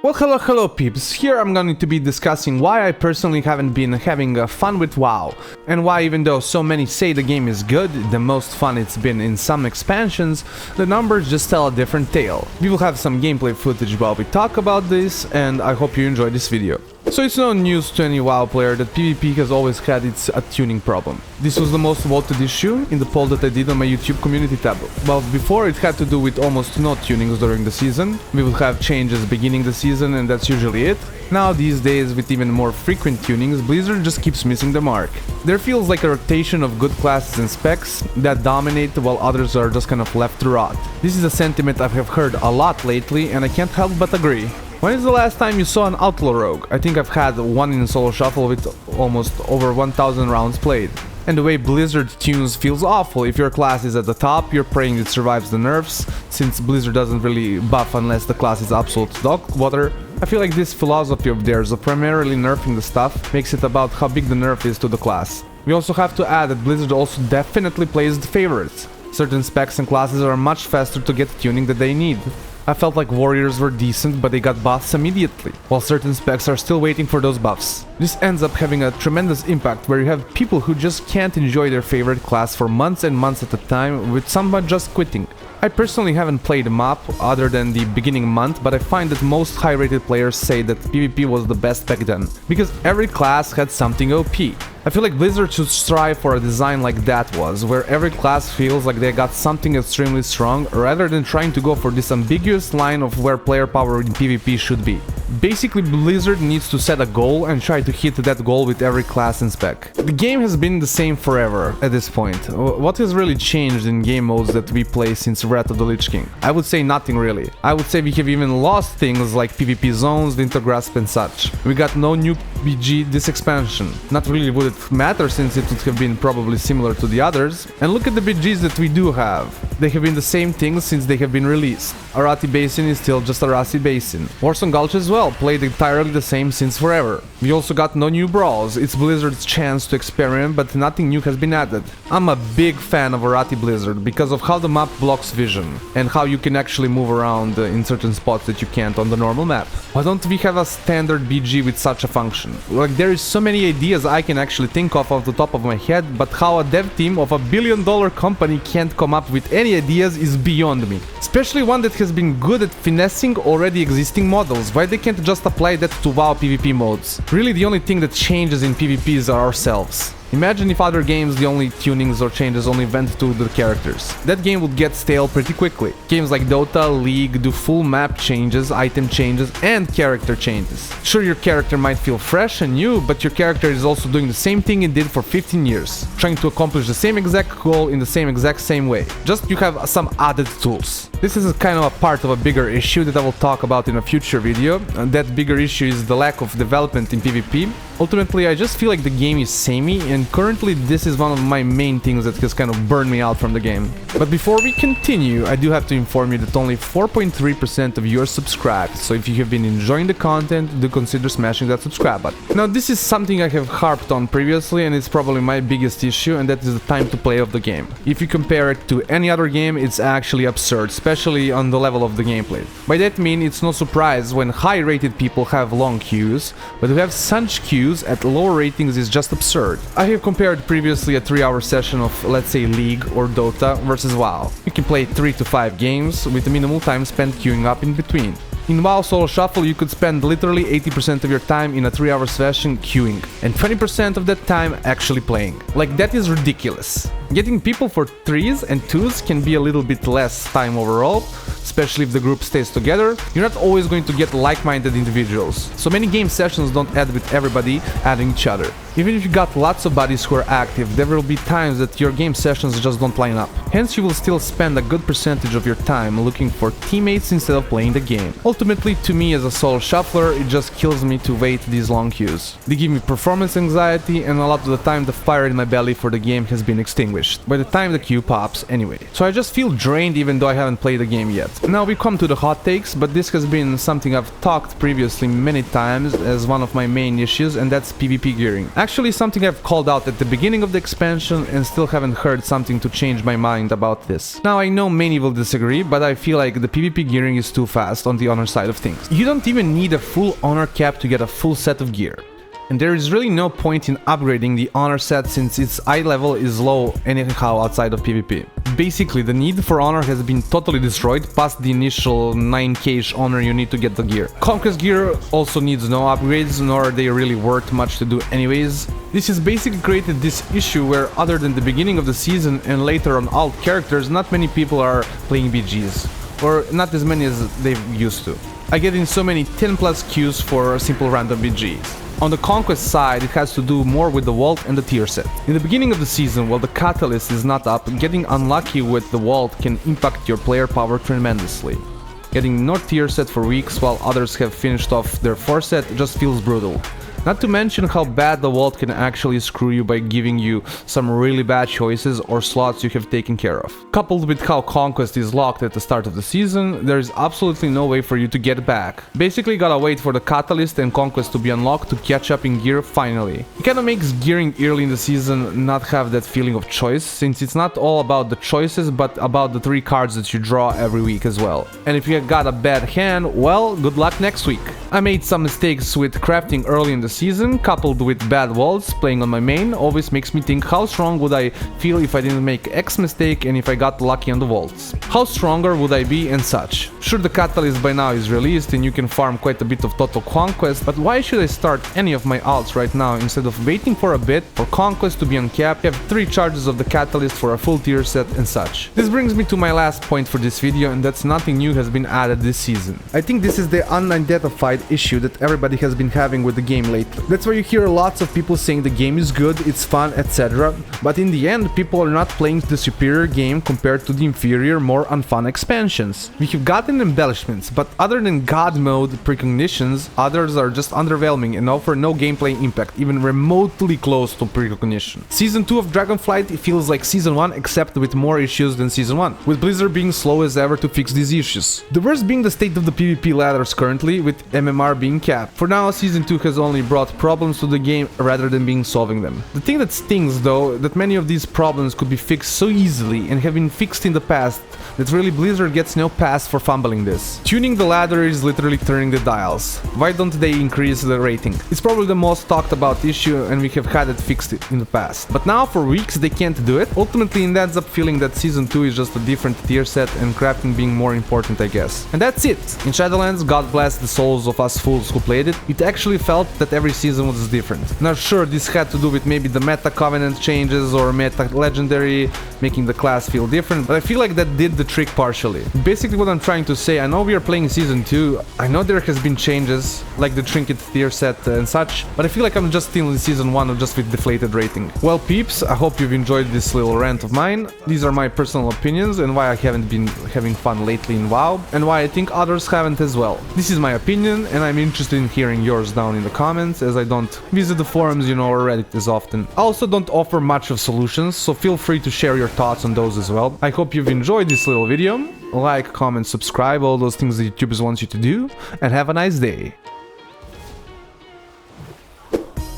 Well, hello peeps, here I'm going to be discussing why I personally haven't been having fun with WoW, and why even though so many say the game is good, the most fun it's been in some expansions, the numbers just tell a different tale. We will have some gameplay footage while we talk about this, and I hope you enjoy this video. So it's no news to any WoW player that PvP has always had its tuning problem. This was the most voted issue in the poll that I did on my YouTube community tab. Well, before it had to do with almost no tunings during the season. We will have changes beginning the season and that's usually it. Now these days, with even more frequent tunings, Blizzard just keeps missing the mark. There feels like a rotation of good classes and specs that dominate while others are just kind of left to rot. This is a sentiment I have heard a lot lately and I can't help but agree. When is the last time you saw an outlaw rogue? I think I've had one in solo shuffle with almost over 1000 rounds played. And the way Blizzard tunes feels awful. If your class is at the top, you're praying it survives the nerfs, since Blizzard doesn't really buff unless the class is absolute dog water. I feel like this philosophy of theirs of primarily nerfing the stuff makes it about how big the nerf is to the class. We also have to add that Blizzard also definitely plays the favorites. Certain specs and classes are much faster to get tuning that they need. I felt like warriors were decent, but they got buffs immediately, while certain specs are still waiting for those buffs. This ends up having a tremendous impact where you have people who just can't enjoy their favorite class for months and months at a time, with someone just quitting. I personally haven't played MAP other than the beginning month, but I find that most high-rated players say that PvP was the best back then, because every class had something OP. I feel like Blizzard should strive for a design like that was, where every class feels like they got something extremely strong, rather than trying to go for this ambiguous line of where player power in PvP should be. Basically, Blizzard needs to set a goal and try to hit that goal with every class and spec. The game has been the same forever at this point. What has really changed in game modes that we play since Wrath of the Lich King? I would say nothing really. I would say we have even lost things like PvP zones, Wintergrasp and such. We got no new BG this expansion. Not really would it matter since it would have been probably similar to the others. And look at the BGs that we do have. They have been the same things since they have been released. Arati Basin is still just Arati Basin. Warsong Gulch as well, played entirely the same since forever. We also got no new brawls. It's Blizzard's chance to experiment, but nothing new has been added. I'm a big fan of Arati Blizzard because of how the map blocks vision and how you can actually move around in certain spots that you can't on the normal map. Why don't we have a standard BG with such a function? Like, there is so many ideas I can actually think of off the top of my head, but how a dev team of $1 billion company can't come up with any ideas is beyond me. Especially one that has been good at finessing already existing models. Why they can't just apply that to WoW PvP modes? Really, the only thing that changes in PvP is ourselves. Imagine if other games the only tunings or changes only went to the characters. That game would get stale pretty quickly. Games like Dota, League do full map changes, item changes, and character changes. Sure, your character might feel fresh and new, but your character is also doing the same thing it did for 15 years, trying to accomplish the same exact goal in the same way. Just you have some added tools. This is kind of a part of a bigger issue that I will talk about in a future video, and that bigger issue is the lack of development in PvP. Ultimately, I just feel like the game is samey, and currently this is one of my main things that has kind of burned me out from the game. But before we continue, I do have to inform you that only 4.3% of you are subscribed, so if you have been enjoying the content, do consider smashing that subscribe button. Now, this is something I have harped on previously, and it's probably my biggest issue, and that is the time to play of the game. If you compare it to any other game, it's actually absurd, especially on the level of the gameplay. By that I mean, it's no surprise when high-rated people have long queues, but to have such queues at lower ratings is just absurd. I have compared previously a 3-hour session of, let's say, League or Dota versus WoW. You can play 3 to 5 games with a minimal time spent queuing up in between. In WoW Solo Shuffle, you could spend literally 80% of your time in a 3-hour session queuing, and 20% of that time actually playing. Like, that is ridiculous. Getting people for 3s and 2s can be a little bit less time overall, especially if the group stays together. You're not always going to get like-minded individuals, so many game sessions don't add with everybody adding each other. Even if you got lots of buddies who are active, there will be times that your game sessions just don't line up. Hence, you will still spend a good percentage of your time looking for teammates instead of playing the game. Ultimately, to me as a solo shuffler, it just kills me to wait these long queues. They give me performance anxiety, and a lot of the time the fire in my belly for the game has been extinguished by the time the queue pops anyway. So I just feel drained even though I haven't played the game yet. Now we come to the hot takes, but this has been something I've talked previously many times as one of my main issues, and that's PvP gearing. Actually something I've called out at the beginning of the expansion and still haven't heard something to change my mind about this. Now I know many will disagree, but I feel like the PvP gearing is too fast on the honor side of things. You don't even need a full honor cap to get a full set of gear. And there is really no point in upgrading the honor set since its eye level is low anyhow outside of PvP. Basically, the need for honor has been totally destroyed past the initial 9k honor you need to get the gear. Conquest gear also needs no upgrades, nor are they really worth much to do anyways. This has basically created this issue where other than the beginning of the season and later on alt characters, not many people are playing BGs. Or not as many as they used to. I get in so many 10 plus queues for simple random BGs. On the Conquest side, it has to do more with the vault and the tier set. In the beginning of the season, while the catalyst is not up, getting unlucky with the vault can impact your player power tremendously. Getting no tier set for weeks while others have finished off their 4 set just feels brutal. Not to mention how bad the vault can actually screw you by giving you some really bad choices or slots you have taken care of. Coupled with how Conquest is locked at the start of the season, there is absolutely no way for you to get back. Basically gotta wait for the Catalyst and Conquest to be unlocked to catch up in gear finally. It kinda makes gearing early in the season not have that feeling of choice, since it's not all about the choices but about the 3 cards that you draw every week as well. And if you got a bad hand, well, good luck next week. I made some mistakes with crafting early in the season, coupled with bad vaults. Playing on my main always makes me think how strong would I feel if I didn't make X mistake and if I got lucky on the vaults. How stronger would I be and such. Sure, the Catalyst by now is released and you can farm quite a bit of total Conquest, but why should I start any of my alts right now instead of waiting for a bit for Conquest to be uncapped, have 3 charges of the Catalyst for a full tier set and such. This brings me to my last point for this video, and that's nothing new has been added this season. I think this is the unidentified issue that everybody has been having with the game lately. That's why you hear lots of people saying the game is good, it's fun, etc. But in the end, people are not playing the superior game compared to the inferior, more unfun expansions. We have gotten embellishments, but other than God mode precognitions, others are just underwhelming and offer no gameplay impact, even remotely close to precognition. Season 2 of Dragonflight feels like Season 1 except with more issues than Season 1, with Blizzard being slow as ever to fix these issues. The worst being the state of the PvP ladders currently, with MMR being capped. For now, Season 2 has only brought problems to the game rather than being solving them. The thing that stings though, that many of these problems could be fixed so easily and have been fixed in the past, that really Blizzard gets no pass for fumbling this. Tuning the ladder is literally turning the dials. Why don't they increase the rating? It's probably the most talked about issue and we have had it fixed in the past. But now for weeks they can't do it. Ultimately it ends up feeling that Season 2 is just a different tier set and crafting being more important, I guess. And that's it! In Shadowlands, God bless the souls of us fools who played it, it actually felt that every season was different. Now sure, this had to do with maybe the meta covenant changes or meta legendary, making the class feel different, but I feel like that did the trick partially. Basically what I'm trying to say, I know we are playing Season 2, I know there has been changes, like the trinket tier set and such, but I feel like I'm just still in Season 1 just with deflated rating. Well peeps, I hope you've enjoyed this little rant of mine. These are my personal opinions and why I haven't been having fun lately in WoW, and why I think others haven't as well. This is my opinion and I'm interested in hearing yours down in the comments, as I don't visit the forums, you know, or Reddit as often. I also don't offer much of solutions, so feel free to share your thoughts on those as well. I hope you've enjoyed this little video. Like, comment, subscribe, all those things that YouTube wants you to do, and have a nice day.